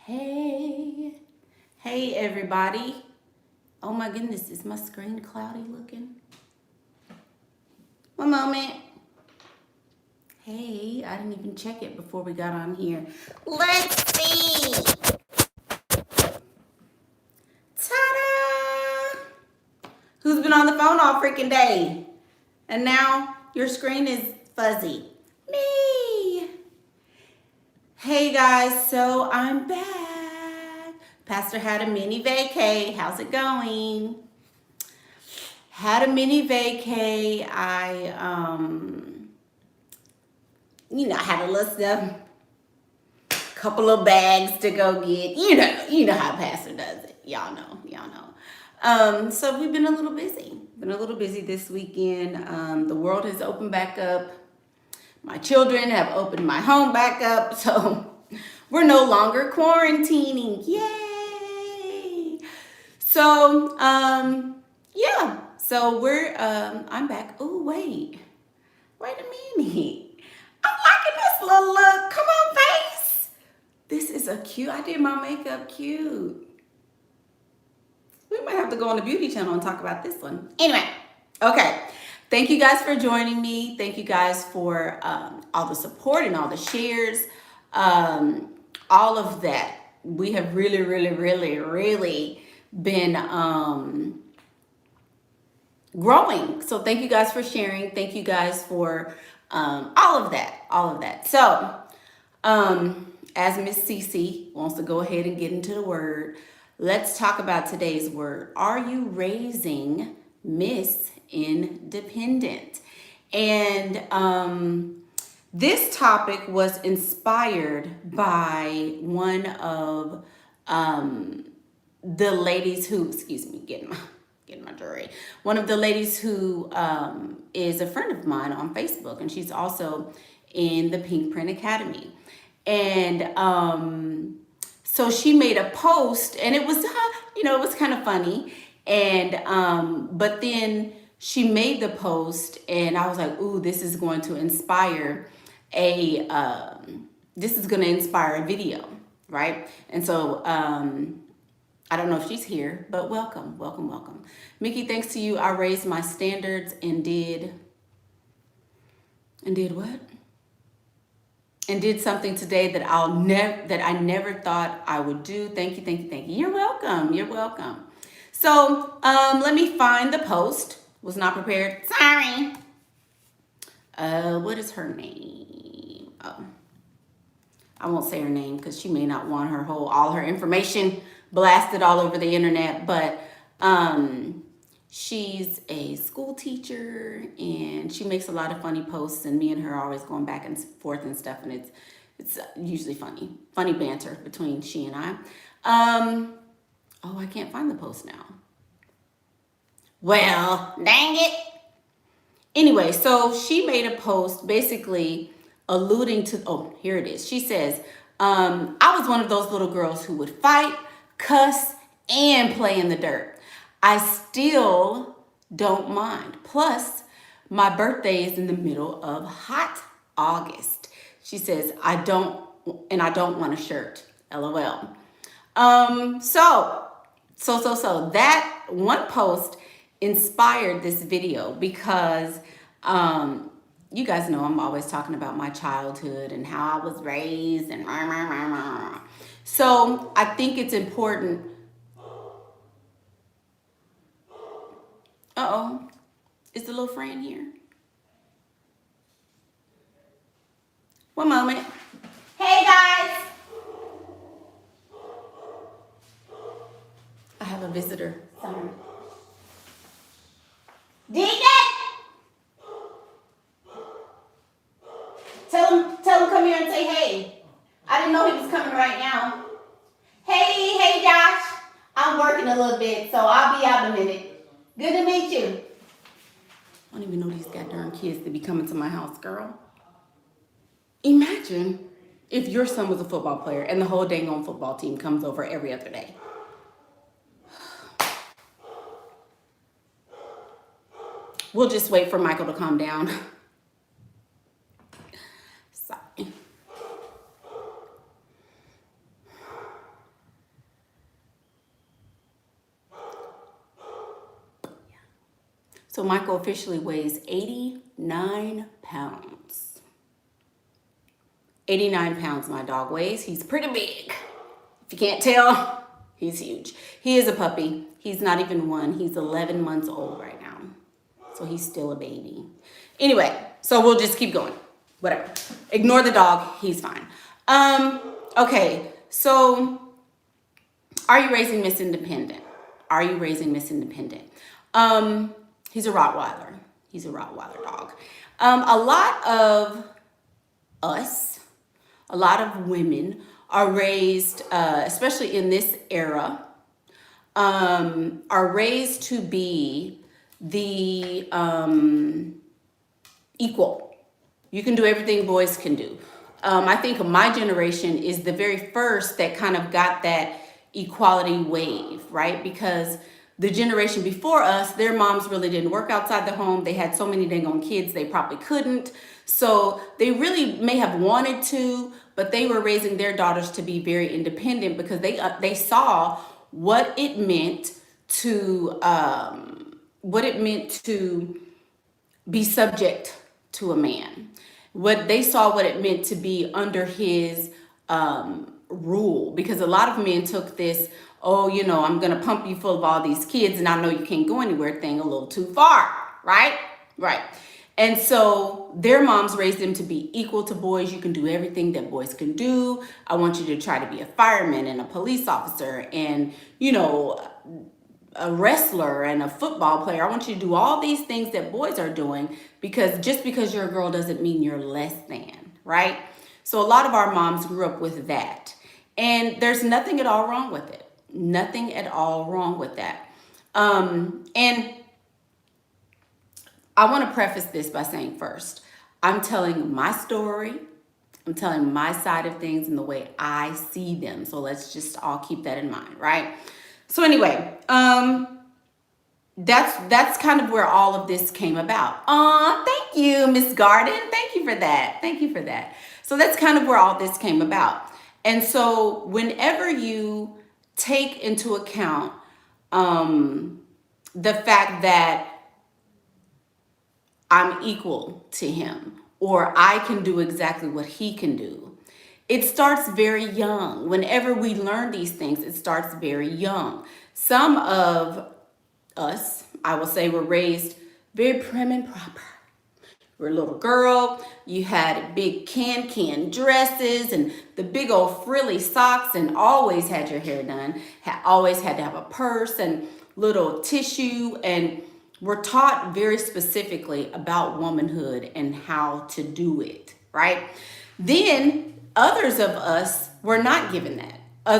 Hey, hey everybody. Oh my goodness, is my screen cloudy looking? One moment. Hey, I didn't even check it before we got on here. Let's see. Ta-da! Who's been on the phone all freaking day? And now your screen is fuzzy. Me. Hey guys, so I'm back. Pastor had a mini vacay. How's it going? Had a mini vacay. I had a little stuff, couple of bags to go get. You know how Pastor does it. Y'all know. So we've been a little busy. Been a little busy this weekend. The world has opened back up. My children have opened my home back up, so we're no longer quarantining. Yay! So, yeah. So I'm back. Oh, wait a minute. I'm liking this little look. Come on, face. This is a cute, I did my makeup cute. We might have to go on the beauty channel and talk about this one. Anyway, okay. Thank you guys for joining me. Thank you guys for all the support and all the shares. All of that. We have really been growing. So thank you guys for sharing. Thank you guys for all of that. So as Miss Cece wants to go ahead and get into the word, let's talk about today's word. Are you raising Miss Independent? And this topic was inspired by one of the ladies who, getting my jewelry. One of the ladies who is a friend of mine on Facebook, and she's also in the PinkPrint Academy. And so she made a post, and it was, it was kind of funny. And but then she made the post, and I was like, ooh, this is going to inspire a video, right? And so I don't know if she's here, but welcome. Mickey, thanks to you, I raised my standards and did what? And did something today that I never thought I would do. Thank you. You're welcome. So let me find the post. Was not prepared. Sorry. What is her name? Oh, I won't say her name because she may not want all her information blasted all over the internet. But she's a school teacher, and she makes a lot of funny posts, and me and her are always going back and forth and stuff, and it's usually funny banter between she and I. Oh, I can't find the post now. Well, dang it. Anyway, so she made a post basically alluding to, oh, here it is. She says, I was one of those little girls who would fight, cuss, and play in the dirt. I still don't mind. Plus, my birthday is in the middle of hot August. She says, I don't want a shirt. LOL. So that one post inspired this video because you guys know I'm always talking about my childhood and how I was raised and so I think it's important. Uh-oh. Is the little friend here? One moment. Hey guys. I have a visitor. Sorry. Deacon! Tell him come here and say hey. I didn't know he was coming right now. Hey Josh. I'm working a little bit, so I'll be out in a minute. Good to meet you. I don't even know these goddamn kids that be coming to my house, girl. Imagine if your son was a football player and the whole dang on football team comes over every other day. We'll just wait for Michael to calm down. Sorry. So Michael officially weighs 89 pounds. 89 pounds my dog weighs. He's pretty big. If you can't tell, he's huge. He is a puppy. He's not even one. He's 11 months old right now. So he's still a baby. Anyway, so we'll just keep going. Whatever. Ignore the dog. He's fine. Okay, so are you raising Miss Independent? Are you raising Miss Independent? He's a Rottweiler. He's a Rottweiler dog. A lot of us, a lot of women are raised, especially in this era, are raised to be the equal. You can do everything boys can do. I think my generation is the very first that kind of got that equality wave, right? Because the generation before us, their moms really didn't work outside the home. They had so many dang on kids, they probably couldn't. So they really may have wanted to, but they were raising their daughters to be very independent because they saw what it meant to be subject to a man. What they saw what it meant to be under his rule, because a lot of men took this, oh, you know, I'm gonna pump you full of all these kids and I know you can't go anywhere thing a little too far, right? Right. And so their moms raised them to be equal to boys. You can do everything that boys can do. I want you to try to be a fireman and a police officer and, you know, a wrestler and a football player. I want you to do all these things that boys are doing, because just because you're a girl doesn't mean you're less than, right? So a lot of our moms grew up with that. And there's nothing at all wrong with it. Nothing at all wrong with that. And I want to preface this by saying first, I'm telling my story. I'm telling my side of things and the way I see them. So let's just all keep that in mind, right? So anyway, that's kind of where all of this came about. Thank you, Miss Garden. Thank you for that. Thank you for that. So that's kind of where all this came about. And so whenever you take into account the fact that I'm equal to him, or I can do exactly what he can do, it starts very young. Whenever we learn these things, it starts very young. Some of us, I will say, were raised very prim and proper. You were a little girl, you had big can dresses and the big old frilly socks, and always had your hair done, always had to have a purse and little tissue, and were taught very specifically about womanhood and how to do it, right? Then others of us were not given that.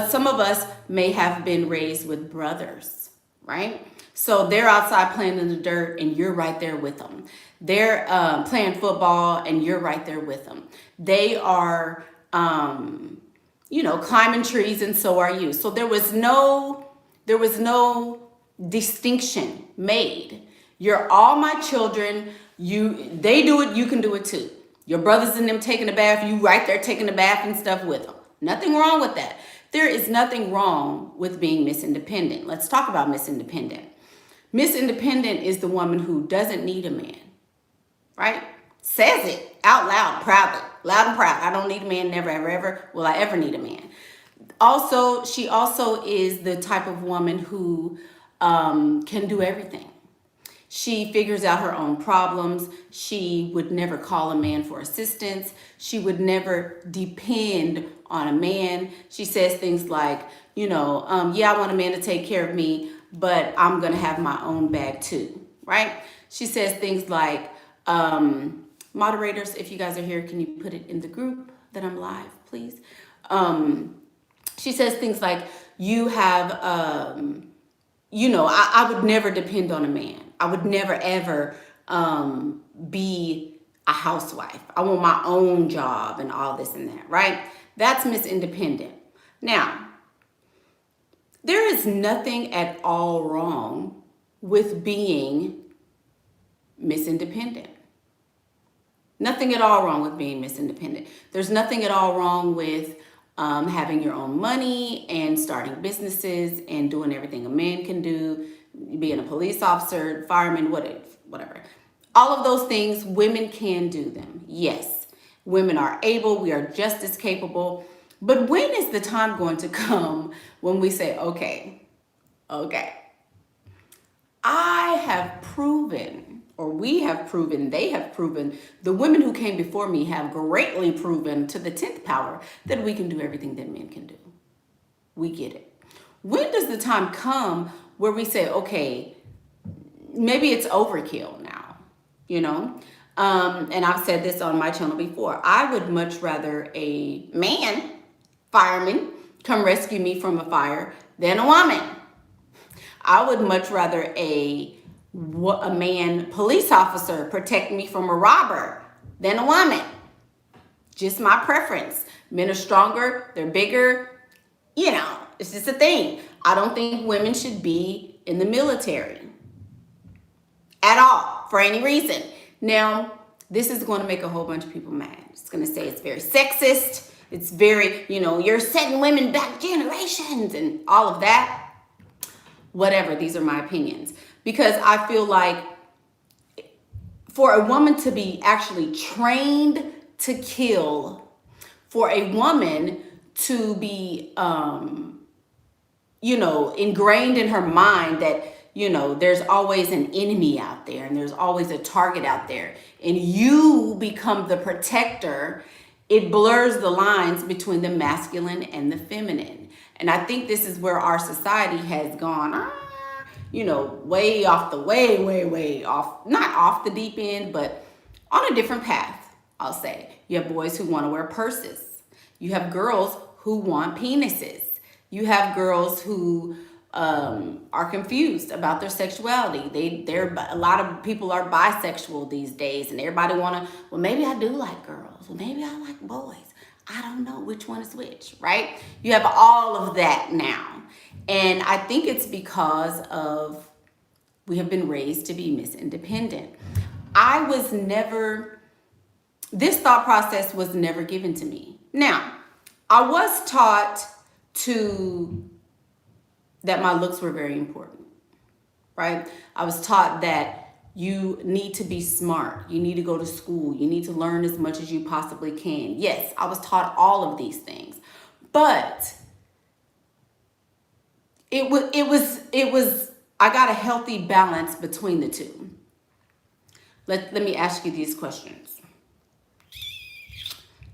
Some of us may have been raised with brothers, right? So they're outside playing in the dirt and you're right there with them. They're playing football and you're right there with them. They are, climbing trees, and so are you. So there was no distinction made. You're all my children. They do it, you can do it too. Your brothers and them taking a bath, you right there taking a bath and stuff with them. Nothing wrong with that. There is nothing wrong with being Miss Independent. Let's talk about Miss Independent. Miss Independent is the woman who doesn't need a man, right? Says it out loud, proudly, loud and proud. I don't need a man, never, ever, ever will I ever need a man. Also, she also is the type of woman who can do everything. She figures out her own problems. She would never call a man for assistance. She would never depend on a man. She says things like, yeah, I want a man to take care of me, but I'm going to have my own bag too, right? She says things like, moderators, if you guys are here, can you put it in the group that I'm live, please? She says things like, you have, I would never depend on a man. I would never, ever be a housewife. I want my own job and all this and that, right? That's Miss Independent. Now, there is nothing at all wrong with being Miss Independent. Nothing at all wrong with being Miss Independent. There's nothing at all wrong with having your own money and starting businesses and doing everything a man can do, being a police officer, fireman, whatever. All of those things, women can do them. Yes, women are able, we are just as capable. But when is the time going to come when we say, okay, I have proven, or we have proven, they have proven, the women who came before me have greatly proven to the 10th power that we can do everything that men can do. We get it. When does the time come where we say, okay, maybe it's overkill now, you know? And I've said this on my channel before. I would much rather a man, fireman, come rescue me from a fire than a woman. I would much rather a man police officer protect me from a robber than a woman. Just my preference. Men are stronger, they're bigger, you know, it's just a thing. I don't think women should be in the military at all for any reason. Now, this is going to make a whole bunch of people mad. It's going to say it's very sexist. It's very, you know, you're setting women back generations and all of that. Whatever, these are my opinions. Because I feel like for a woman to be actually trained to kill, for a woman to be, you know, ingrained in her mind that, you know, there's always an enemy out there and there's always a target out there, and you become the protector, it blurs the lines between the masculine and the feminine. And I think this is where our society has gone, you know, way off the way off, not off the deep end, but on a different path, I'll say. You have boys who want to wear purses. You have girls who want penises. You have girls who are confused about their sexuality. A lot of people are bisexual these days, and everybody want to, well, maybe I do like girls. Well, maybe I like boys. I don't know which one is which, right? You have all of that now. And I think it's because of we have been raised to be Miss Independent. This thought process was never given to me. Now, I was taught that my looks were very important, right? I was taught that you need to be smart. You need to go to school. You need to learn as much as you possibly can. Yes, I was taught all of these things, but it was, I got a healthy balance between the two. Let me ask you these questions.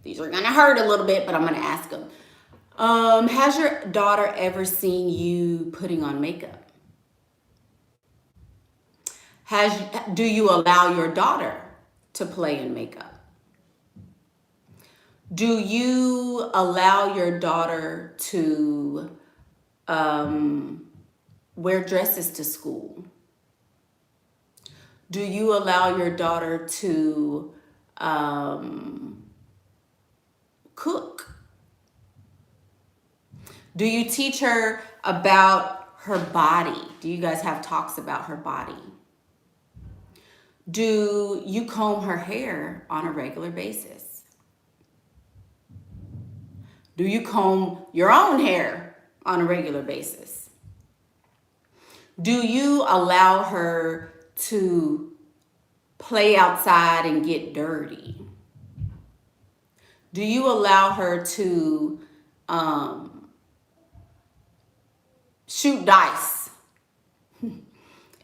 These are gonna hurt a little bit, but I'm gonna ask them. Has your daughter ever seen you putting on makeup? Do you allow your daughter to play in makeup? Do you allow your daughter to wear dresses to school? Do you allow your daughter to cook? Do you teach her about her body? Do you guys have talks about her body? Do you comb her hair on a regular basis? Do you comb your own hair on a regular basis? Do you allow her to play outside and get dirty? Do you allow her to shoot dice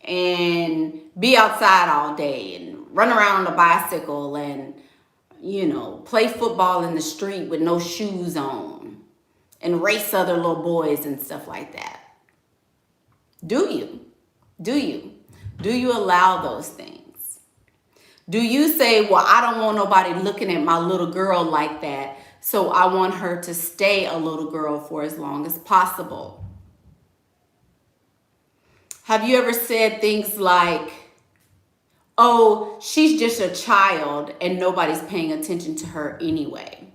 and be outside all day and run around on a bicycle and, you know, play football in the street with no shoes on and race other little boys and stuff like that? Do you? Do you allow those things? Do you say, well, I don't want nobody looking at my little girl like that, so I want her to stay a little girl for as long as possible? Have you ever said things like, oh, she's just a child and nobody's paying attention to her anyway?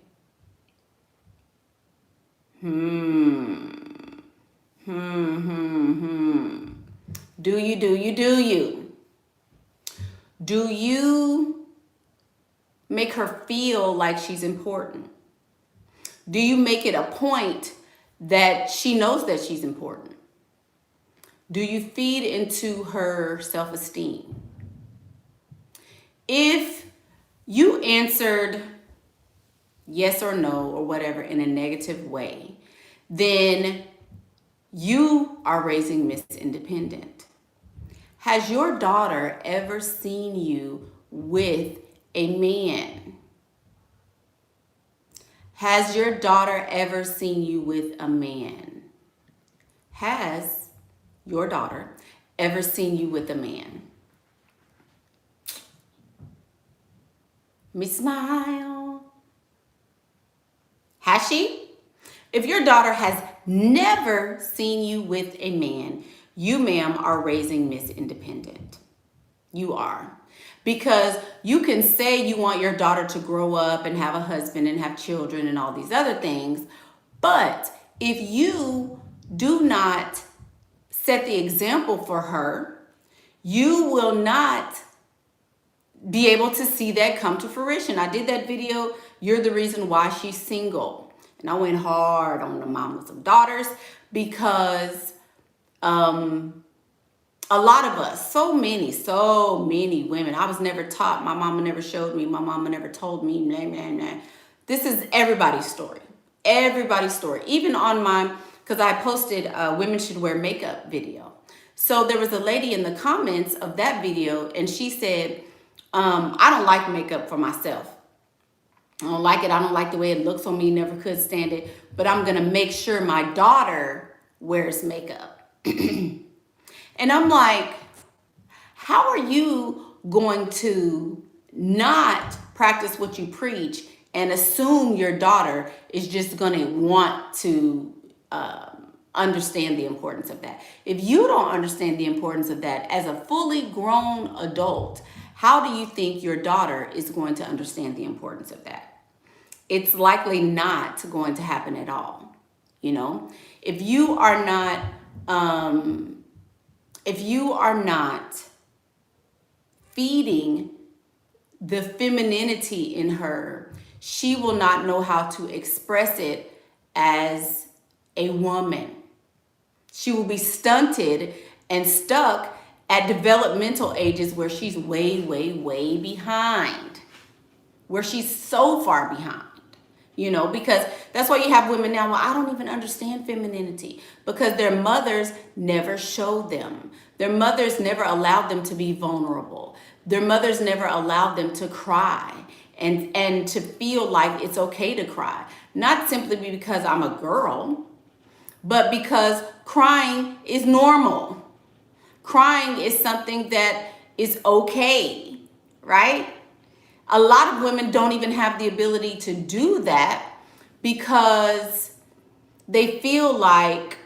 Do you? Do you make her feel like she's important? Do you make it a point that she knows that she's important? Do you feed into her self-esteem? if you answered yes or no or whatever in a negative way, then you are raising Miss Independent. Has your daughter ever seen you with a man? Has your daughter ever seen you with a man? Has your daughter ever seen you with a man? Me smile. Has she? If your daughter has never seen you with a man, you, ma'am, are raising Miss Independent. You are. Because you can say you want your daughter to grow up and have a husband and have children and all these other things, but if you do not set the example for her, you will not be able to see that come to fruition. I did that video, You're the Reason Why She's Single. And I went hard on the mamas of daughters because a lot of us, so many women, I was never taught, my mama never showed me, my mama never told me, nah, nah, nah. This is everybody's story. Everybody's story. Even on my, because I posted a Women Should Wear Makeup video. So there was a lady in the comments of that video and she said, I don't like makeup for myself. I don't like it. I don't like the way it looks on me. Never could stand it. But I'm going to make sure my daughter wears makeup. And I'm like, how are you going to not practice what you preach and assume your daughter is just going to want to understand the importance of that? If you don't understand the importance of that as a fully grown adult, how do you think your daughter is going to understand the importance of that? It's likely not going to happen at all. You know, if you are not feeding the femininity in her, she will not know how to express it as a woman. She will be stunted and stuck at developmental ages where she's way, way, way behind. Where she's so far behind. You know, because that's why you have women now, well, I don't even understand femininity, because their mothers never showed them. Their mothers never allowed them to be vulnerable. Their mothers never allowed them to cry and to feel like it's okay to cry. Not simply because I'm a girl, but because crying is normal. Crying is something that is okay, right? A lot of women don't even have the ability to do that because they feel like,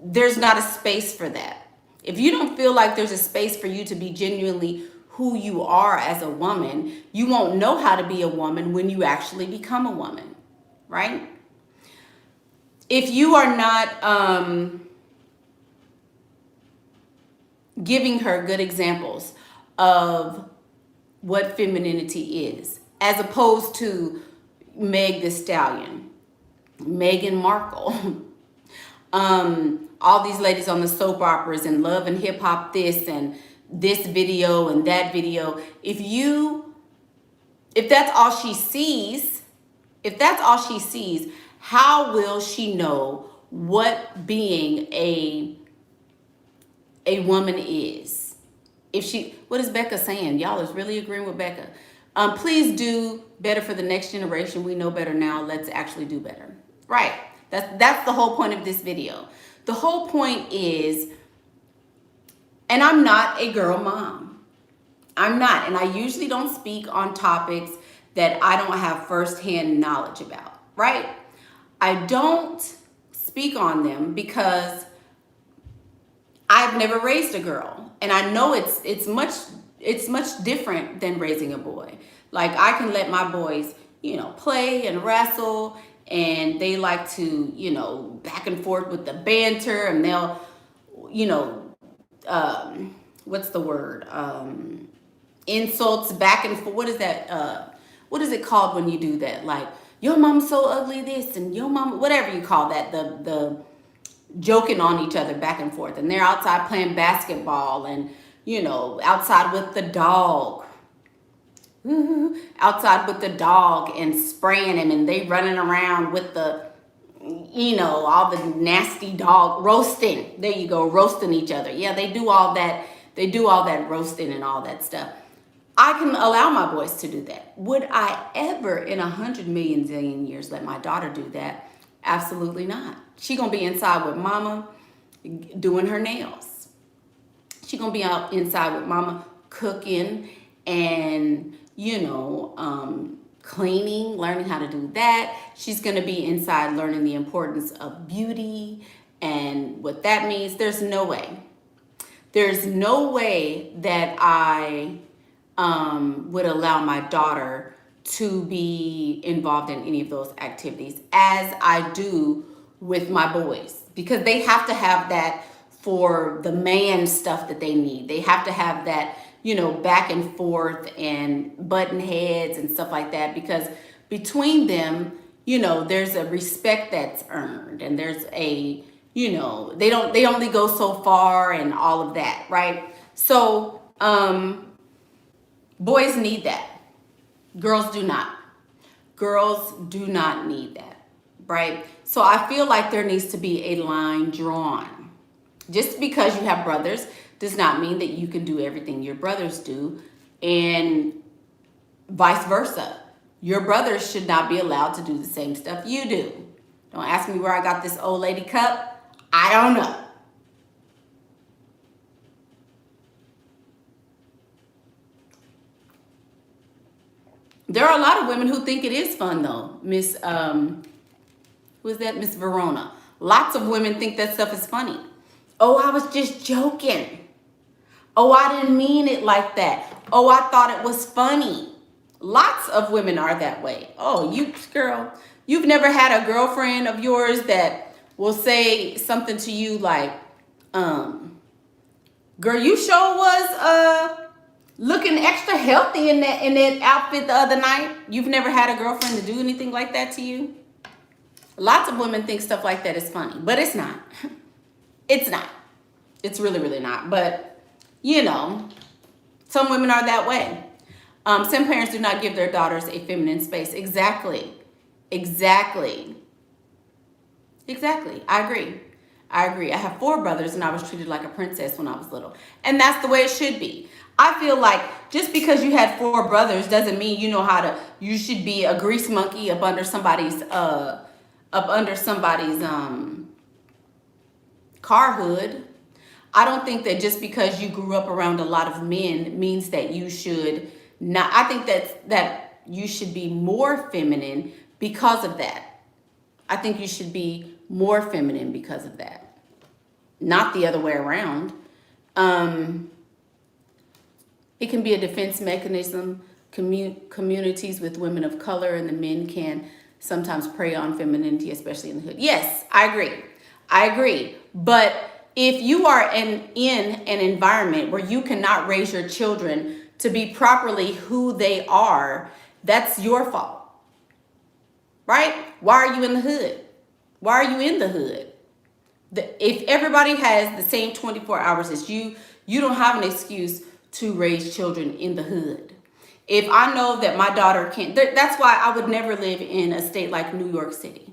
there's not a space for that. If you don't feel like there's a space for you to be genuinely who you are as a woman, you won't know how to be a woman when you actually become a woman, right? If you are not giving her good examples of what femininity is, as opposed to Meg the Stallion, Meghan Markle, all these ladies on the soap operas and Love and Hip Hop this and this video and that video. If that's all she sees, how will she know what being a woman is? What is Becca saying? Y'all is really agreeing with Becca. Please do better for the next generation. We know better now. Let's actually do better. Right. That's the whole point of this video. The whole point is, and I'm not a girl mom. I'm not. And I usually don't speak on topics that I don't have firsthand knowledge about. Right. I don't speak on them because I've never raised a girl, and I know it's much different than raising a boy. Like, I can let my boys, play and wrestle, and they like to, back and forth with the banter, and they'll, what's the word? Insults back and forth. What is that? What is it called when you do that? Like, your mom's so ugly, this, and your mom, whatever you call that, joking on each other back and forth, and they're outside playing basketball, and outside with the dog. Outside with the dog and spraying him, and they running around with the all the nasty dog roasting. There you go, roasting each other. Yeah, they do all that. They do all that roasting and all that stuff. I can allow my boys to do that. Would I ever in 100 million zillion years let my daughter do that? Absolutely not. She gonna be inside with mama doing her nails. She gonna be out inside with mama cooking and cleaning, learning how to do that. She's gonna be inside learning the importance of beauty and what that means. There's no way that I would allow my daughter to be involved in any of those activities as I do with my boys, because they have to have that for the man stuff that they need. They have to have that, back and forth and button heads and stuff like that, because between them, there's a respect that's earned, and there's a, they only go so far and all of that, right? So, boys need that. Girls do not. Girls do not need that, right? So I feel like there needs to be a line drawn. Just because you have brothers does not mean that you can do everything your brothers do, and vice versa. Your brothers should not be allowed to do the same stuff you do. Don't ask me where I got this old lady cup. I don't know. There are a lot of women who think it is fun though. Miss, who is that? Miss Verona. Lots of women think that stuff is funny. Oh, I was just joking. Oh, I didn't mean it like that. Oh, I thought it was funny. Lots of women are that way. Oh, girl, you've never had a girlfriend of yours that will say something to you like, girl, you sure was, looking extra healthy in that outfit the other night. You've never had a girlfriend to do anything like that to you? Lots of women think stuff like that is funny, but it's not. It's not. It's really, really not. But, some women are that way. Some parents do not give their daughters a feminine space. Exactly. I agree. I have 4 brothers, and I was treated like a princess when I was little. And that's the way it should be. I feel like just because you had 4 brothers doesn't mean you should be a grease monkey up under somebody's car hood. I don't think that just because you grew up around a lot of men means that you should not. I think that you should be more feminine because of that. I think you should be more feminine because of that, not the other way around. It can be a defense mechanism. Communities with women of color and the men can sometimes prey on femininity, especially in the hood. Yes, I agree. But if you are in an environment where you cannot raise your children to be properly who they are, that's your fault, right? Why are you in the hood? Why are you in the hood? If everybody has the same 24 hours as you, you don't have an excuse to raise children in the hood. If I know that my daughter can't, that's why I would never live in a state like New York City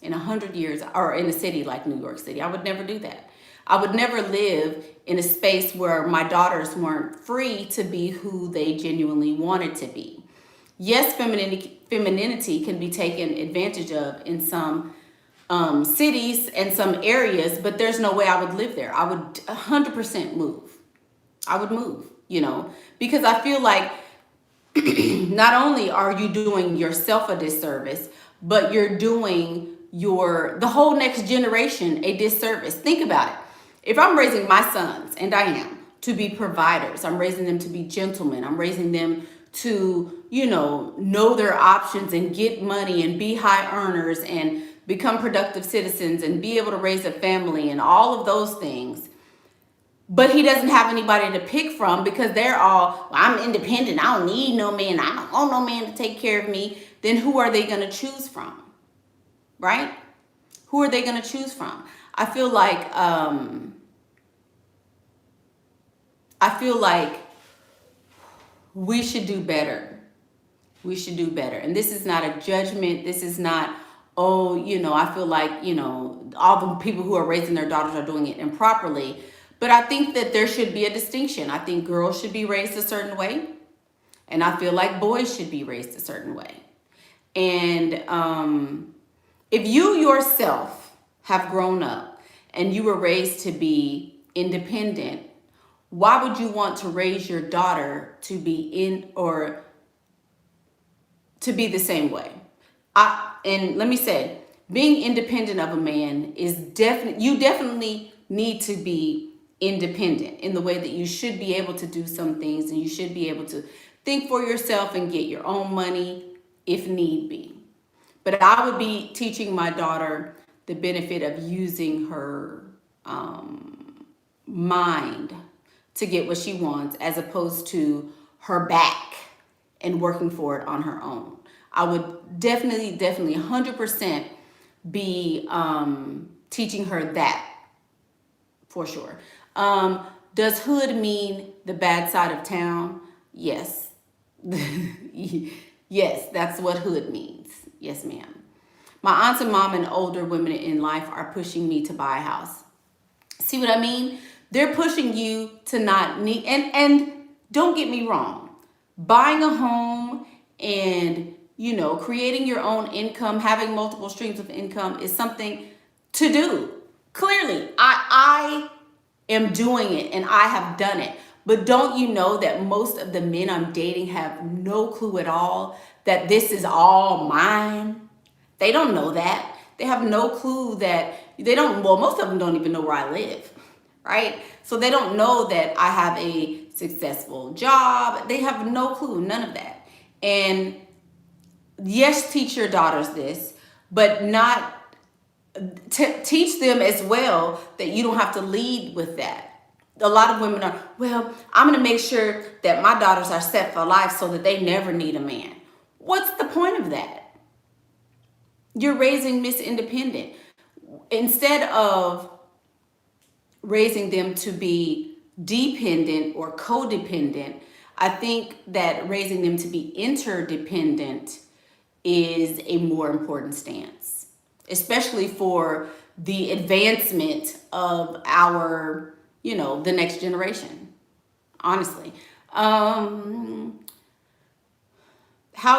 in 100 years, or in a city like New York City. I would never do that. I would never live in a space where my daughters weren't free to be who they genuinely wanted to be. Yes, femininity can be taken advantage of in some cities and some areas, but there's no way I would live there. I would 100% move. I would move, because I feel like not only are you doing yourself a disservice, but you're doing the whole next generation a disservice. Think about it. If I'm raising my sons, and I am, to be providers, I'm raising them to be gentlemen, I'm raising them to, know their options and get money and be high earners and become productive citizens and be able to raise a family and all of those things. But he doesn't have anybody to pick from because they're all, I'm independent. I don't need no man. I don't want no man to take care of me. Then who are they going to choose from? Right? Who are they going to choose from? I feel like we should do better. We should do better. And this is not a judgment. This is not, oh, I feel like, all the people who are raising their daughters are doing it improperly. But I think that there should be a distinction. I think girls should be raised a certain way. And I feel like boys should be raised a certain way. And if you yourself have grown up and you were raised to be independent, why would you want to raise your daughter to be to be the same way? And let me say, being independent of a man is you definitely need to be independent in the way that you should be able to do some things, and you should be able to think for yourself and get your own money if need be. But I would be teaching my daughter the benefit of using her mind to get what she wants, as opposed to her back and working for it on her own. I would definitely 100% be teaching her that, for sure. Does hood mean the bad side of town? Yes. Yes, that's what hood means. Yes, ma'am. My aunts and mom and older women in life are pushing me to buy a house. See what I mean? They're pushing you to not need, and don't get me wrong, buying a home and, creating your own income, having multiple streams of income is something to do. Clearly, I am doing it and I have done it. But don't you know that most of the men I'm dating have no clue at all that this is all mine? They don't know that. They have no clue that most of them don't even know where I live, right? So they don't know that I have a successful job. They have no clue, none of that. And yes, teach your daughters this, but not teach them as well that you don't have to lead with that. A lot of women are, well, I'm going to make sure that my daughters are set for life so that they never need a man. What's the point of that? You're raising Miss Independent. Instead of raising them to be dependent or codependent, I think that raising them to be interdependent is a more important stance, especially for the advancement of our, the next generation, honestly. How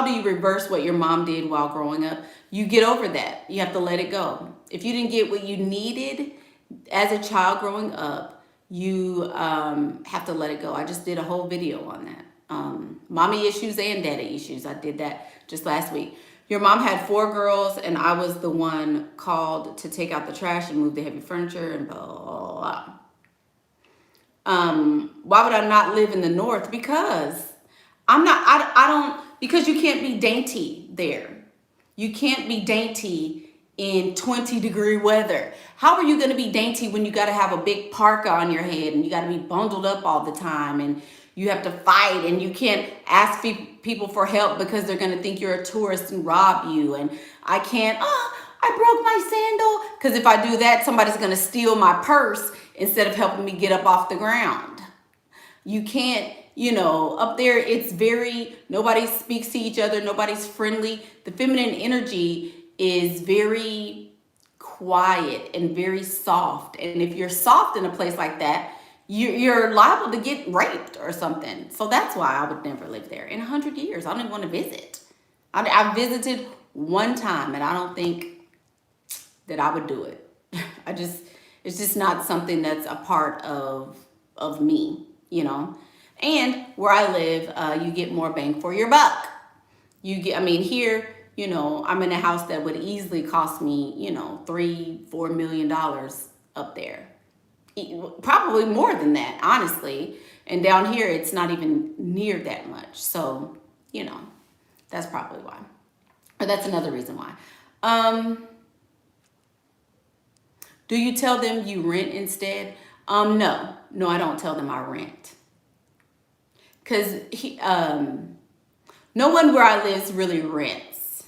do you reverse what your mom did while growing up? You get over that. You have to let it go. If you didn't get what you needed as a child growing up, you have to let it go. I just did a whole video on that. Mommy issues and daddy issues. I did that just last week. Your mom had 4 girls and I was the one called to take out the trash and move the heavy furniture and blah, blah, blah. Why would I not live in the North? Because because you can't be dainty there. You can't be dainty in 20-degree weather. How are you going to be dainty when you got to have a big parka on your head and you got to be bundled up all the time and you have to fight and you can't ask people for help because they're going to think you're a tourist and rob you? And I broke my sandal, because if I do that, somebody's going to steal my purse instead of helping me get up off the ground. You can't, up there, it's nobody speaks to each other. Nobody's friendly. The feminine energy is very quiet and very soft. And if you're soft in a place like that, you're liable to get raped or something. So that's why I would never live there. In 100 years, I don't even want to visit. I visited one time and I don't think that I would do it. It's just not something that's a part of me, And where I live, you get more bang for your buck. Here, I'm in a house that would easily cost me, $3-4 million up there. Probably more than that, honestly. And down here, it's not even near that much. So, that's probably why. Or that's another reason why. Do you tell them you rent instead? No, I don't tell them I rent. Because no one where I live really rents.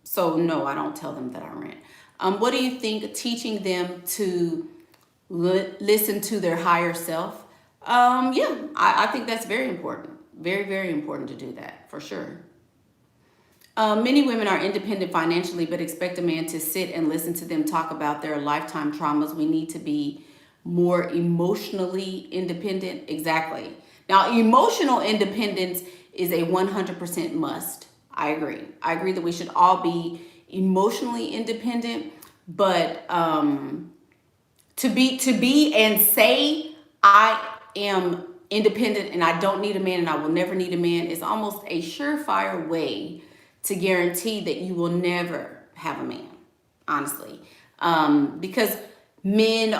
So no, I don't tell them that I rent. What do you think teaching them to listen to their higher self? Yeah, I think that's very important. Very, very important to do that, for sure. Many women are independent financially, but expect a man to sit and listen to them talk about their lifetime traumas. We need to be more emotionally independent. Exactly. Now, emotional independence is a 100% must. I agree. I agree that we should all be emotionally independent, but to be and say I am independent and I don't need a man and I will never need a man is almost a surefire way to guarantee that you will never have a man, honestly. Because men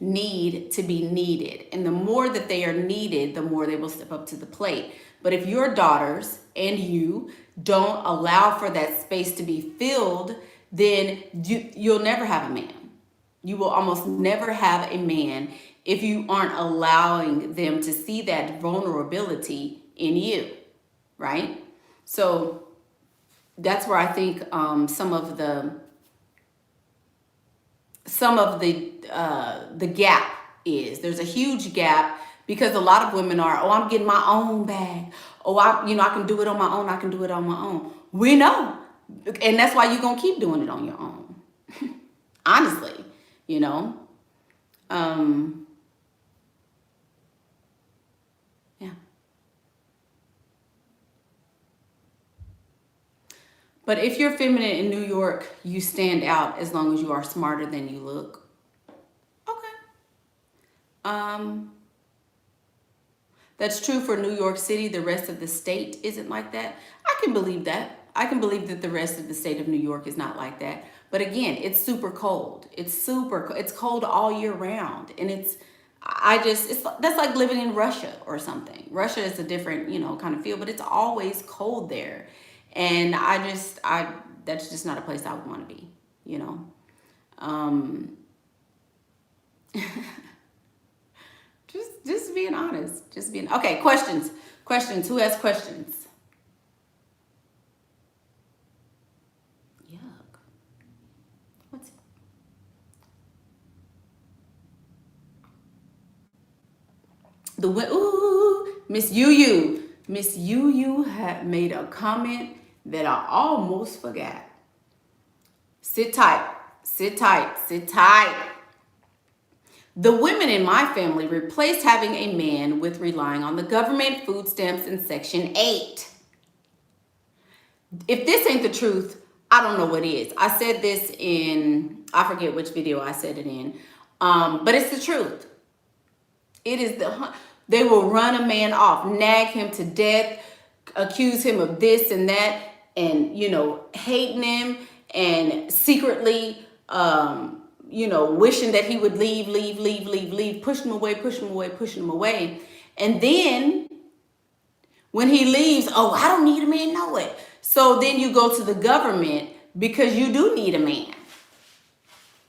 need to be needed, and the more that they are needed, the more they will step up to the plate. But if your daughters and you don't allow for that space to be filled, then you'll never have a man. You will almost never have a man if you aren't allowing them to see that vulnerability in you, right? So that's where I think some of the gap is. There's a huge gap because a lot of women are, oh, I'm getting my own bag. Oh, I can do it on my own. I can do it on my own. We know, and that's why you're gonna keep doing it on your own. Honestly, you know. Yeah. But if you're feminine in New York, you stand out as long as you are smarter than you look. Okay. Um, That's true for New York City. The rest of the state isn't like that. I can believe that. I can believe that the rest of the state of New York is not like that. But again, it's super cold. It's cold all year round. And that's like living in Russia or something. Russia is a different, kind of feel, but it's always cold there. And that's just not a place I would want to be, you know. Um, just being honest. Okay, questions. Questions. Who has questions? Yuck. What's Miss Yu Miss Yu had made a comment that I almost forgot. Sit tight. Sit tight. Sit tight. The women in my family replaced having a man with relying on the government, food stamps, and Section 8. If this ain't the truth, I don't know what is. I said this I forget which video I said it in, but it's the truth. They will run a man off, nag him to death, accuse him of this and that, and, hating him and secretly, wishing that he would leave, pushing him away. And then when he leaves, oh, I don't need a man, no way. So then you go to the government because you do need a man.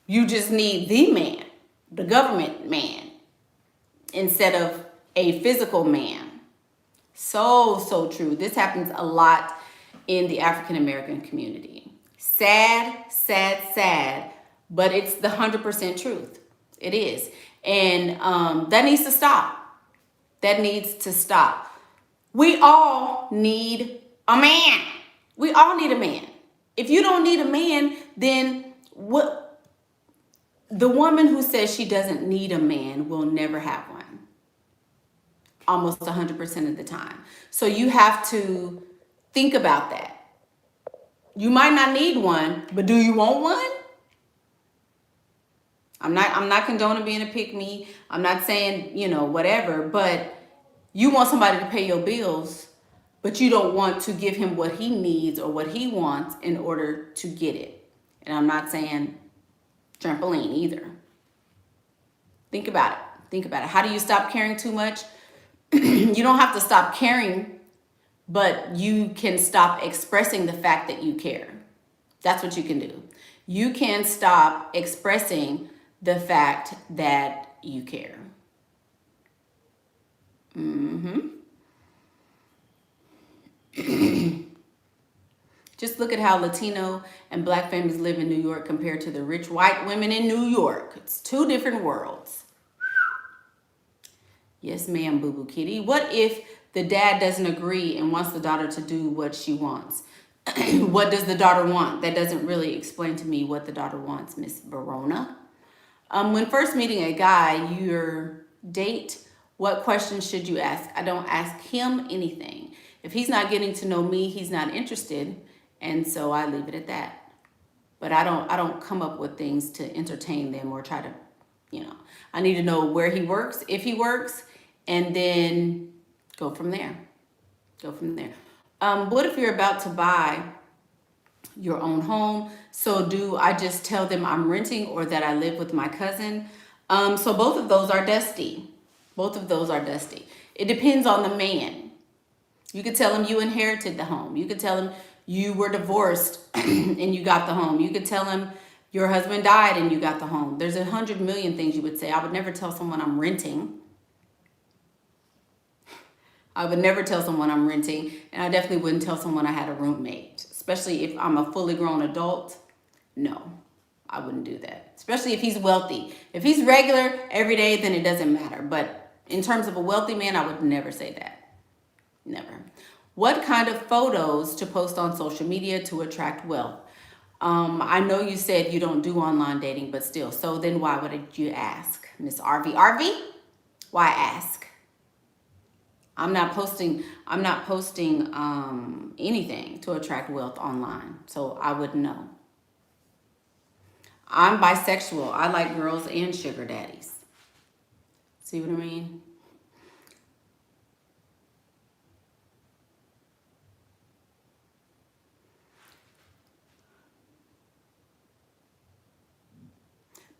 You just need the man, the government man, instead of a physical man. So true. This happens a lot in the African American community. Sad, but it's the 100% truth. It is. And that needs to stop. That needs to stop. We all need a man. We all need a man. If you don't need a man, then what? The woman who says she doesn't need a man will never have one. Almost 100% of the time. So you have to think about that. You might not need one, but do you want one? I'm not condoning being a pick me. I'm not saying, whatever, but you want somebody to pay your bills, but you don't want to give him what he needs or what he wants in order to get it. And I'm not saying trampoline either. Think about it. How do you stop caring too much? You don't have to stop caring, but you can stop expressing the fact that you care. That's what you can do. You can stop expressing the fact that you care. Just look at how Latino and Black families live in New York compared to the rich white women in New York. It's two different worlds. Yes, ma'am, Boo Boo Kitty. What if the dad doesn't agree and wants the daughter to do what she wants? What does the daughter want? That doesn't really explain to me what the daughter wants, Miss Verona. When first meeting a guy, your date, what questions should you ask? I don't ask him anything. If he's not getting to know me, he's not interested, and so I leave it at that. But I don't come up with things to entertain them or try to, I need to know where he works, if he works, and then go from there. What if you're about to buy your own home? So do I just tell them I'm renting or that I live with my cousin? So both of those are dusty. It depends on the man. You could tell him you inherited the home. You could tell him you were divorced and you got the home. You could tell him your husband died and you got the home. There's 100 million things you would say. I would never tell someone I'm renting. And I definitely wouldn't tell someone I had a roommate, especially if I'm a fully grown adult. No, I wouldn't do that, especially if he's wealthy. If he's regular every day, then it doesn't matter. But in terms of a wealthy man, I would never say that. Never. What kind of photos to post on social media to attract wealth? I know you said you don't do online dating, but still. So then why would you ask, Miss RV? RV? Why ask? I'm not posting anything to attract wealth online, so I wouldn't know. I'm bisexual. I like girls and sugar daddies. See what I mean?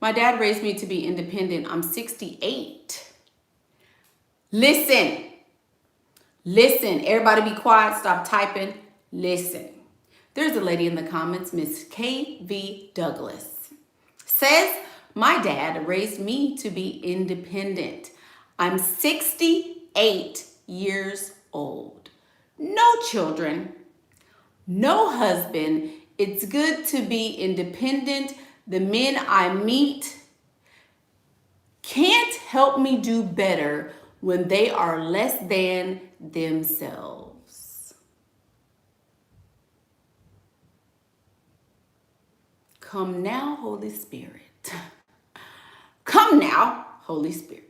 My dad raised me to be independent. I'm 68. Listen, everybody be quiet, stop typing, listen. There's a lady in the comments, Miss K.V. Douglas, says, my dad raised me to be independent. I'm 68 years old. No children, no husband. It's good to be independent. The men I meet can't help me do better when they are less than themselves. Come now, Holy Spirit. Come now, Holy Spirit.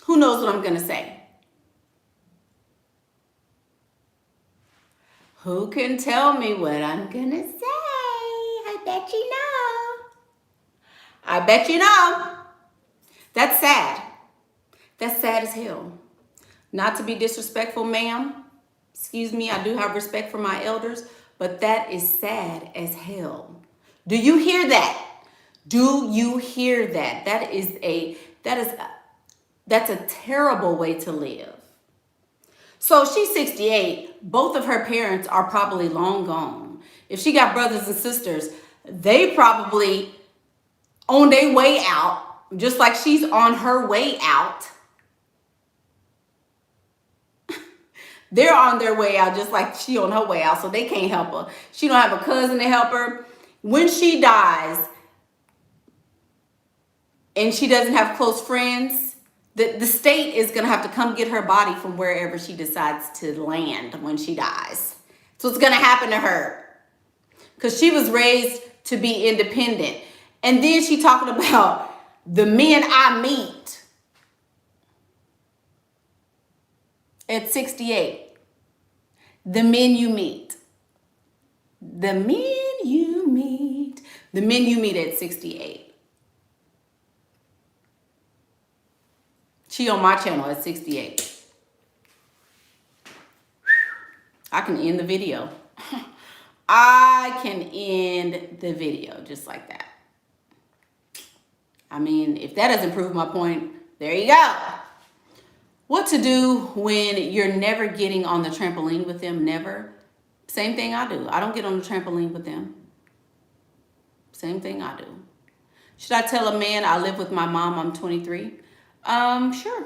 Who knows what I'm going to say? Who can tell me what I'm going to say? I bet you know. That's sad. That's sad as hell. Not to be disrespectful, ma'am. Excuse me, I do have respect for my elders, but that is sad as hell. Do you hear that? Do you hear that? That's a terrible way to live. So she's 68. Both of her parents are probably long gone. If she got brothers and sisters, they probably on their way out, just like she's on her way out. They're on their way out just like she on her way out, so they can't help her. She don't have a cousin to help her. When she dies and she doesn't have close friends, the state is going to have to come get her body from wherever she decides to land when she dies. So it's going to happen to her because she was raised to be independent. And then she talking about the men I meet at 68. The men you meet. The men you meet. The men you meet at 68. She on my channel at 68. I can end the video. I can end the video just like that. I mean, if that doesn't prove my point, there you go. What to do when you're never getting on the trampoline with them? Never. Same thing I do. I don't get on the trampoline with them. Same thing I do. Should I tell a man I live with my mom? I'm 23. Sure.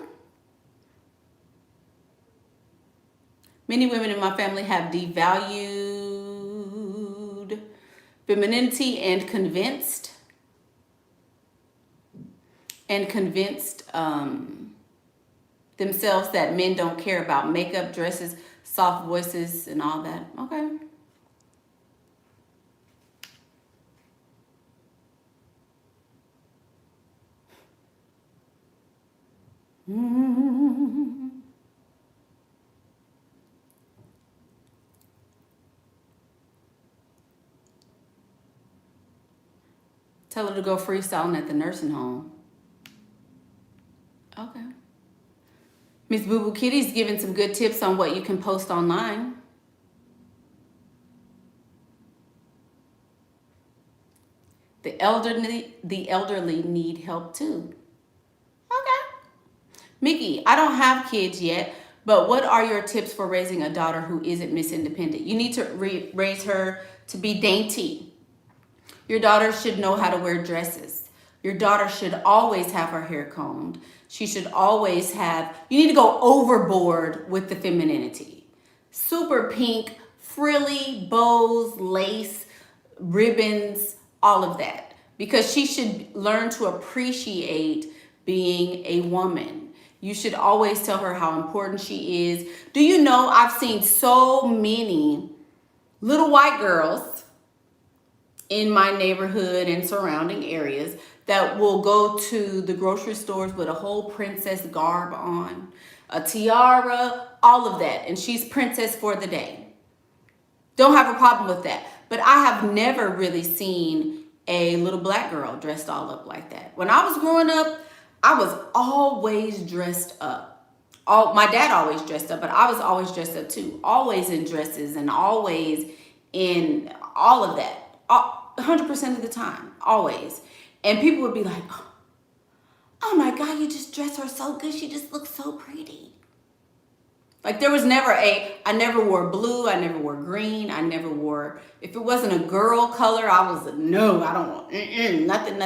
Many women in my family have devalued femininity and convinced themselves that men don't care about makeup, dresses, soft voices, and all that. Okay. Tell her to go freestyling at the nursing home. Okay. Miss Boo Boo Kitty's giving some good tips on what you can post online. The elderly need help too. Okay. Mickey, I don't have kids yet, but what are your tips for raising a daughter who isn't Miss Independent? You need to raise her to be dainty. Your daughter should know how to wear dresses. Your daughter should always have her hair combed. She should always have, you need to go overboard with the femininity. Super pink, frilly, bows, lace, ribbons, all of that. Because she should learn to appreciate being a woman. You should always tell her how important she is. Do you know, I've seen so many little white girls in my neighborhood and surrounding areas that will go to the grocery stores with a whole princess garb on, a tiara, all of that. And she's princess for the day. Don't have a problem with that. But I have never really seen a little black girl dressed all up like that. When I was growing up, I was always dressed up. My dad always dressed up, but I was always dressed up too. Always in dresses and always in all of that. 100% of the time, always. And people would be like, oh my God, you just dress her so good. She just looks so pretty. Like there was never I never wore blue. I never wore green. I never wore, if it wasn't a girl color, I was, no, I don't want, nothing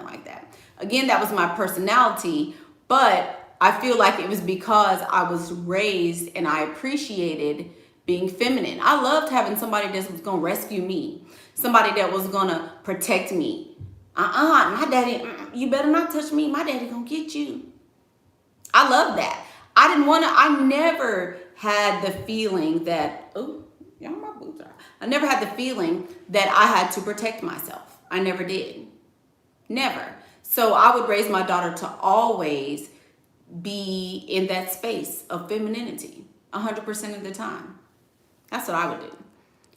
like that. Again, that was my personality, but I feel like it was because I was raised and I appreciated being feminine. I loved having somebody that was going to rescue me. Somebody that was going to protect me. My daddy, you better not touch me. My daddy going to get you. I love that. I never had the feeling that, I never had the feeling that I had to protect myself. I never did. Never. So I would raise my daughter to always be in that space of femininity 100% of the time. That's what I would do.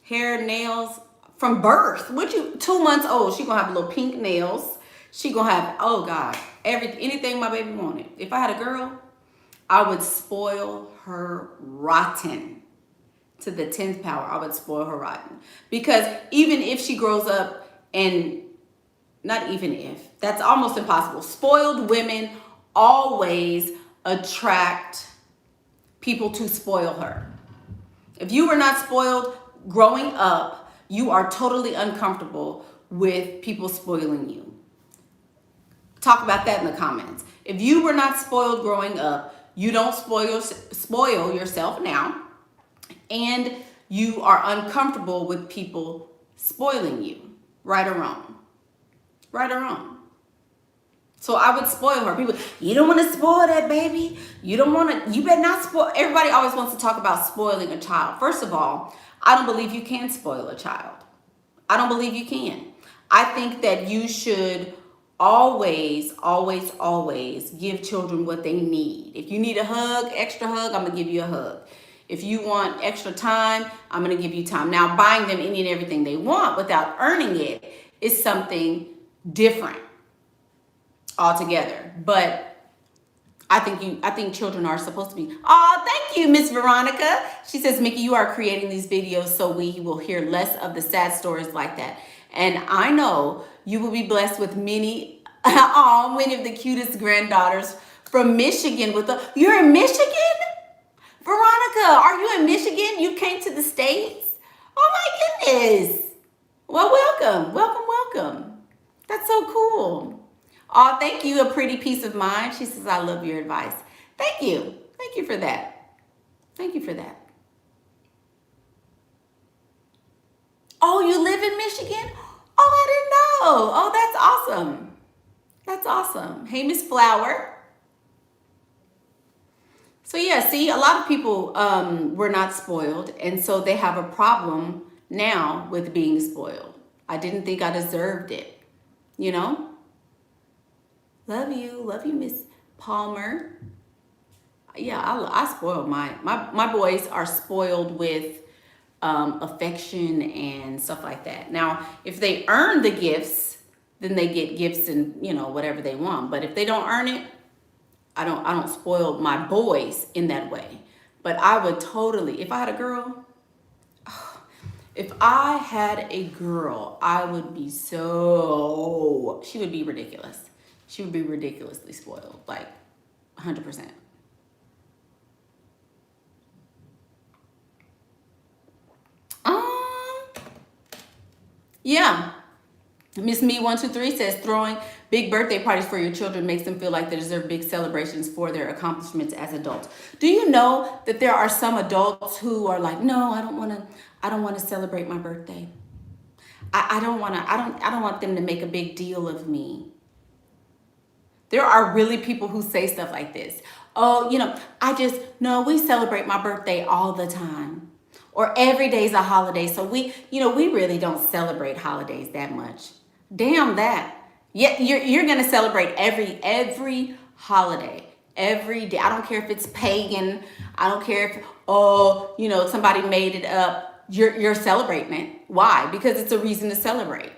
Hair, nails, from birth. 2 months old, she gonna have little pink nails. She gonna have, oh God, anything my baby wanted. If I had a girl, I would spoil her rotten. To the 10th power, I would spoil her rotten. Because even if she grows up and, not even if, that's almost impossible. Spoiled women always attract people to spoil her. If you were not spoiled growing up, you are totally uncomfortable with people spoiling you. Talk about that in the comments. If you were not spoiled growing up, you don't spoil yourself now, and you are uncomfortable with people spoiling you, right or wrong. Right or wrong. So I would spoil her. People, you don't want to spoil that baby. You better not spoil. Everybody always wants to talk about spoiling a child. First of all, I don't believe you can spoil a child. I don't believe you can. I think that you should always give children what they need. If you need a hug, extra hug, I'm going to give you a hug. If you want extra time, I'm going to give you time. Now, buying them any and everything they want without earning it is something different altogether. But I think children are supposed to be. Oh, thank you, Miss Veronica. She says, Mickey, you are creating these videos so we will hear less of the sad stories like that. And I know you will be blessed with many of the cutest granddaughters from Michigan. You're in Michigan? Veronica, are you in Michigan? You came to the States? Oh my goodness. Well, welcome. That's so cool. Oh, thank you, A Pretty Peace of Mind. She says, I love your advice. Thank you. Thank you for that. Thank you for that. Oh, you live in Michigan? Oh, I didn't know. Oh, that's awesome. That's awesome. Hey, Miss Flower. So yeah, see, a lot of people were not spoiled, and so they have a problem now with being spoiled. I didn't think I deserved it, you know? Love you, Miss Palmer. Yeah, I spoil my boys are spoiled with affection and stuff like that. Now, if they earn the gifts, then they get gifts and, you know, whatever they want. But if they don't earn it, I don't spoil my boys in that way. But I would totally, if I had a girl, if I had a girl, I would be so, she would be ridiculous. She would be ridiculously spoiled, like 100%. Yeah. Miss Me 123 says throwing big birthday parties for your children makes them feel like they deserve big celebrations for their accomplishments as adults. Do you know that there are some adults who are like, no, I don't want to celebrate my birthday. I don't want to, I don't want them to make a big deal of me. There are really people who say stuff like this. Oh, you know, no, we celebrate my birthday all the time. Or every day's a holiday. So we really don't celebrate holidays that much. Damn that. Yeah, you're gonna celebrate every holiday, every day. I don't care if it's pagan. I don't care if somebody made it up. You're celebrating it. Why? Because it's a reason to celebrate.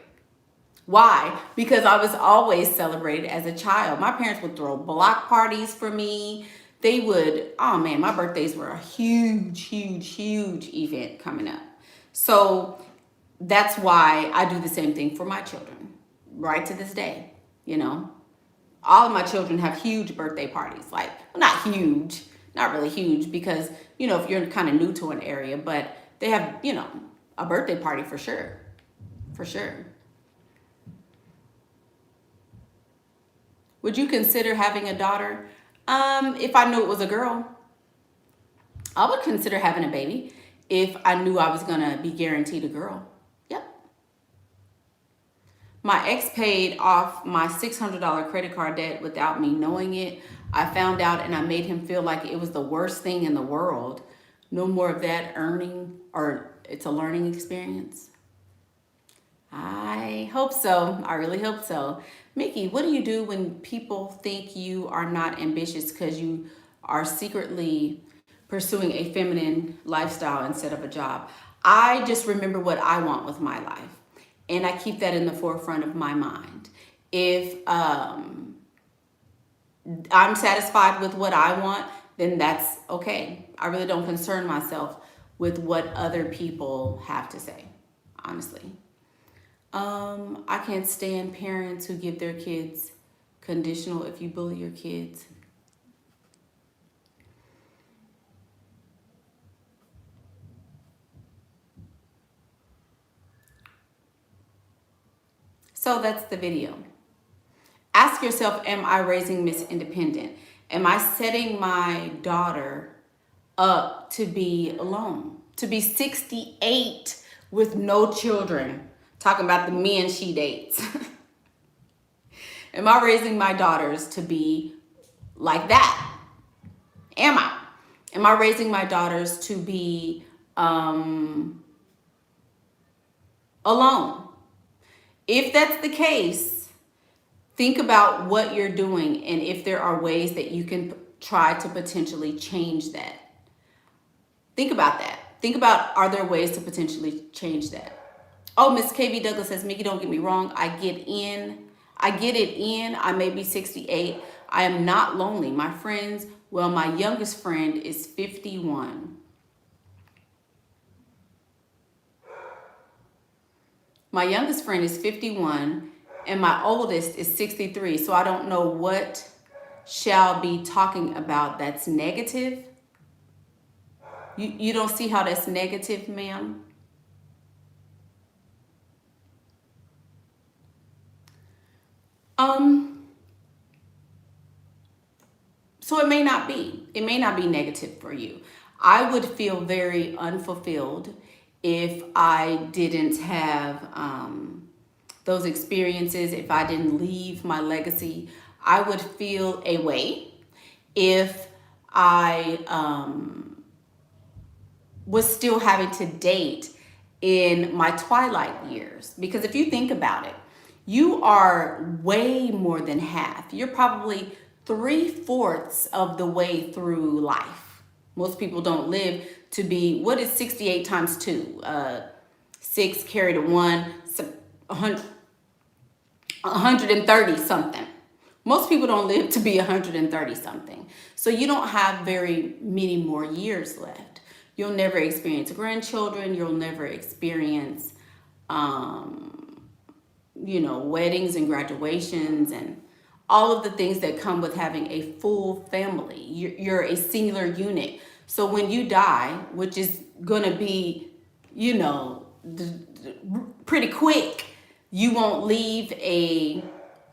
Why? Because I was always celebrated as a child. My parents would throw block parties for me. They would, oh man, my birthdays were a huge event coming up. So that's why I do the same thing for my children, right to this day. You know, all of my children have huge birthday parties. Like, well, not huge, not really huge, because, if you're kind of new to an area, but they have, a birthday party for sure. For sure. Would you consider having a daughter? If I knew it was a girl, I would consider having a baby if I knew I was going to be guaranteed a girl. Yep. My ex paid off my $600 credit card debt without me knowing it. I found out and I made him feel like it was the worst thing in the world. No more of that it's a learning experience. I hope so. I really hope so. Mickey, what do you do when people think you are not ambitious because you are secretly pursuing a feminine lifestyle instead of a job? I just remember what I want with my life, and I keep that in the forefront of my mind. If I'm satisfied with what I want, then that's okay. I really don't concern myself with what other people have to say, honestly. I can't stand parents who give their kids conditional if you bully your kids. So that's the video. Ask yourself, am I raising Miss Independent? Am I setting my daughter up to be alone? To be 68 with no children? Talking about the men she dates. Am I raising my daughters to be like that? Am I? Am I raising my daughters to be alone? If that's the case, think about what you're doing and if there are ways that you can try to potentially change that. Think about that. Think about, are there ways to potentially change that? Oh, Miss KB Douglas says, Mickey, don't get me wrong. I get it in. I may be 68. I am not lonely. My friends, well, my youngest friend is 51. My youngest friend is 51 and my oldest is 63. So I don't know what shall be talking about that's negative. You don't see how that's negative, ma'am? So it may not be negative for you. I would feel very unfulfilled if I didn't have those experiences, if I didn't leave my legacy. I would feel a way if I was still having to date in my twilight years. Because if you think about it, you are way more than half. You're probably 3/4 of the way through life. Most people don't live to be, what is 68 times 2? 6 carry to 1, 130 something. Most people don't live to be 130 something. So you don't have very many more years left. You'll never experience grandchildren. You'll never experience, weddings and graduations and all of the things that come with having a full family. You're a singular unit. So when you die, which is going to be, pretty quick, you won't leave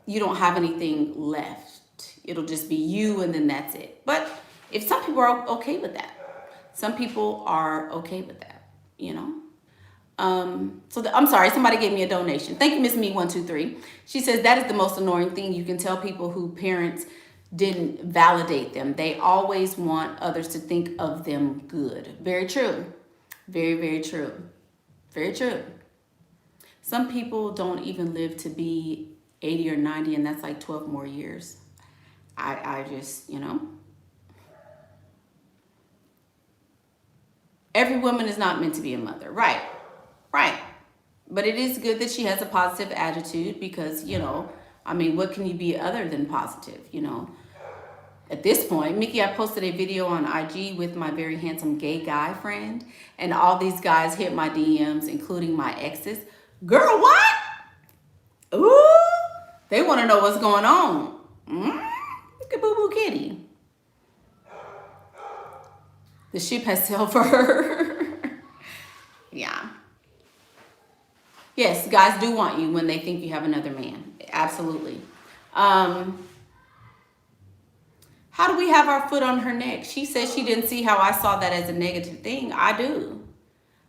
you don't have anything left. It'll just be you and then that's it. But if some people are okay with that, some people are okay with that, I'm sorry, somebody gave me a donation. Thank you, Miss Me123. She says that is the most annoying thing. You can tell people who parents didn't validate them. They always want others to think of them good. Very true. Very, very true. Very true. Some people don't even live to be 80 or 90, and that's like 12 more years. I just, every woman is not meant to be a mother. Right. But it is good that she has a positive attitude because, what can you be other than positive, At this point, Mickey, I posted a video on IG with my very handsome gay guy friend, and all these guys hit my DMs, including my exes. Girl, what? Ooh, they want to know what's going on. Look at Boo Boo Kitty. The ship has sailed for her. Yeah. Yes, guys do want you when they think you have another man. Absolutely. How do we have our foot on her neck? She says she didn't see how I saw that as a negative thing. I do.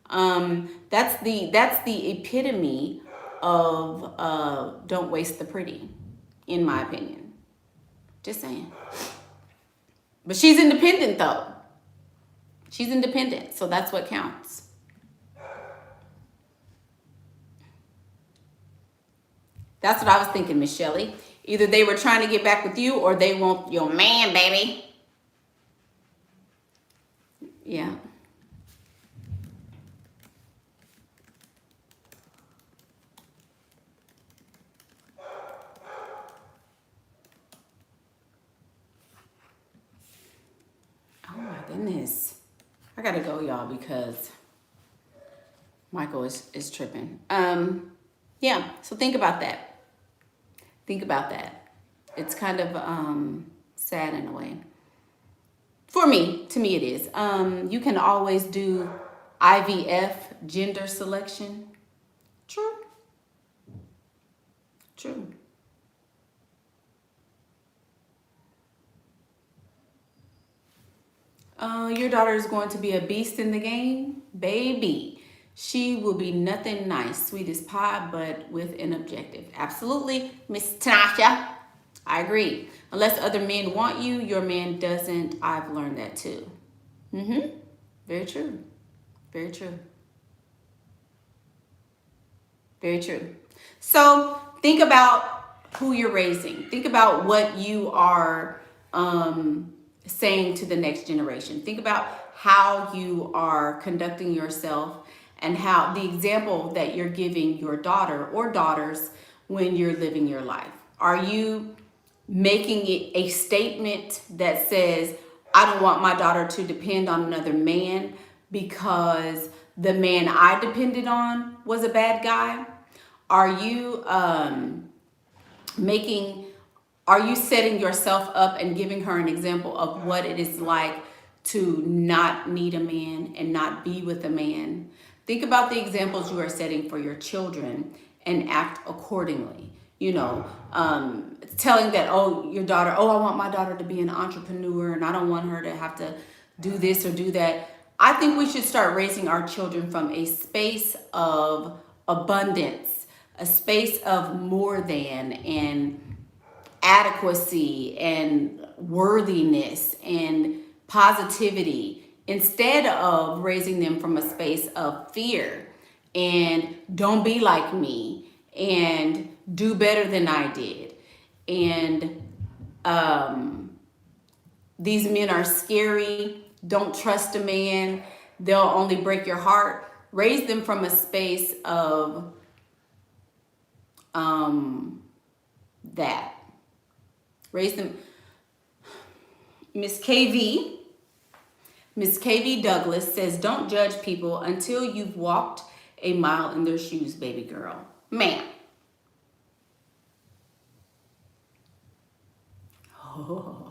That's the epitome of don't waste the pretty, in my opinion. Just saying. But she's independent though. She's independent, so that's what counts. That's what I was thinking, Miss Shelley. Either they were trying to get back with you or they want your man, baby. Yeah. Oh my goodness. I gotta go, y'all, because Michael is tripping. Yeah, so think about that. Think about that. It's kind of sad in a way. To me it is. You can always do IVF, gender selection. True. Your daughter is going to be a beast in the game, baby. She will be nothing nice, sweet as pie, but with an objective. Absolutely, Miss Tanasha. I agree. Unless other men want you, your man doesn't. I've learned that too. Very true. Very true. Very true. So think about who you're raising. Think about what you are saying to the next generation. Think about how you are conducting yourself and how the example that you're giving your daughter or daughters when you're living your life. Are you making it a statement that says, I don't want my daughter to depend on another man because the man I depended on was a bad guy? Are you setting yourself up and giving her an example of what it is like to not need a man and not be with a man? Think about the examples you are setting for your children and act accordingly. Telling that, your daughter, I want my daughter to be an entrepreneur and I don't want her to have to do this or do that. I think we should start raising our children from a space of abundance, a space of more than, and adequacy and worthiness and positivity, instead of raising them from a space of fear and don't be like me and do better than I did. And these men are scary. Don't trust a man. They'll only break your heart. Raise them from a space of that. Raise them. Miss KV Douglas says, don't judge people until you've walked a mile in their shoes, baby girl. Man. Oh.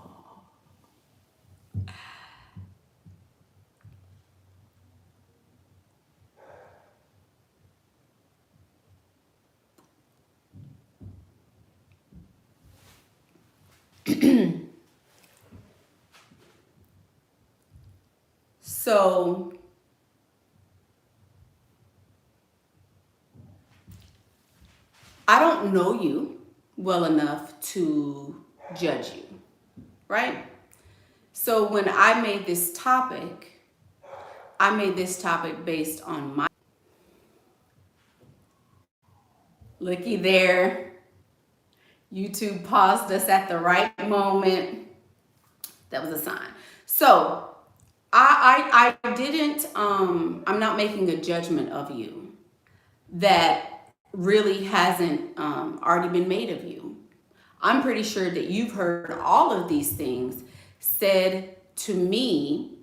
So I don't know you well enough to judge you, right? So when I made this topic based on my, looky there, YouTube paused us at the right moment. That was a sign. So I didn't, I'm not making a judgment of you that really hasn't already been made of you. I'm pretty sure that you've heard all of these things said to me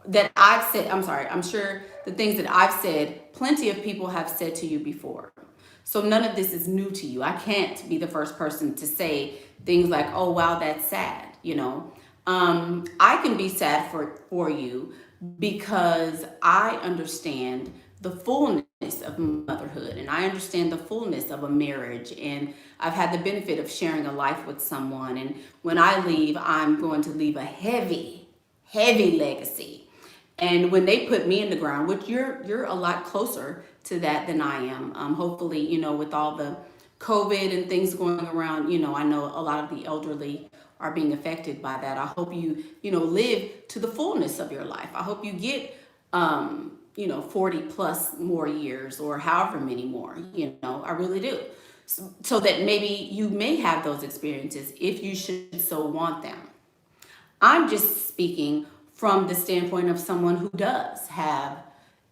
that I've said. I'm sure the things that I've said, plenty of people have said to you before. So none of this is new to you. I can't be the first person to say things like, oh, wow, that's sad, you know. I can be sad for you because I understand the fullness of motherhood, and I understand the fullness of a marriage, and I've had the benefit of sharing a life with someone, and when I leave, I'm going to leave a heavy legacy. And when they put me in the ground, which you're a lot closer to that than I am, hopefully, you know, with all the COVID and things going around, you know, I know a lot of the elderly are being affected by that. I hope you, you know, live to the fullness of your life. I hope you get, you know, 40 plus more years or however many more, you know, I really do. So that maybe you may have those experiences if you should so want them. I'm just speaking from the standpoint of someone who does have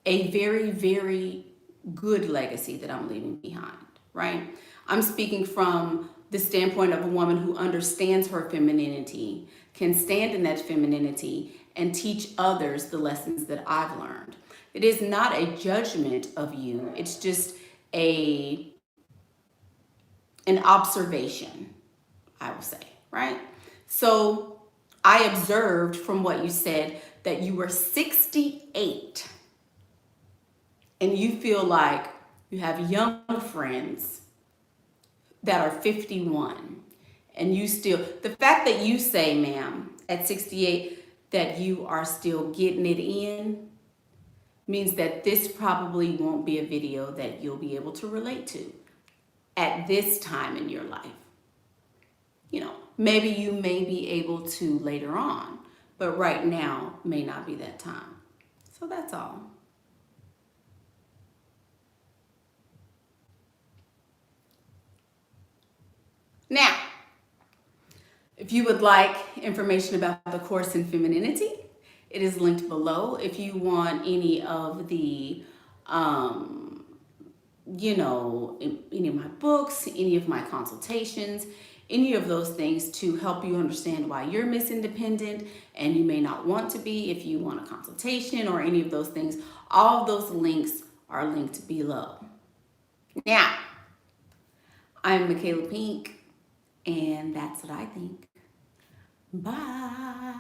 a very, very good legacy that I'm leaving behind, right? I'm speaking from the standpoint of a woman who understands her femininity, can stand in that femininity, and teach others the lessons that I've learned. It is not a judgment of you. It's just an observation, I will say, right? So I observed from what you said that you were 68 and you feel like you have young friends that are 51, and you still, the fact that you say, ma'am, at 68 that you are still getting it in means that this probably won't be a video that you'll be able to relate to at this time in your life. You know, maybe you may be able to later on, but right now may not be that time. So that's all. Now, if you would like information about the course in femininity, it is linked below. If you want any of the, you know, any of my books, any of my consultations, any of those things to help you understand why you're Miss Independent and you may not want to be, if you want a consultation or any of those things, all of those links are linked below. Now, I'm Michaela Pink, and that's what I think. Bye.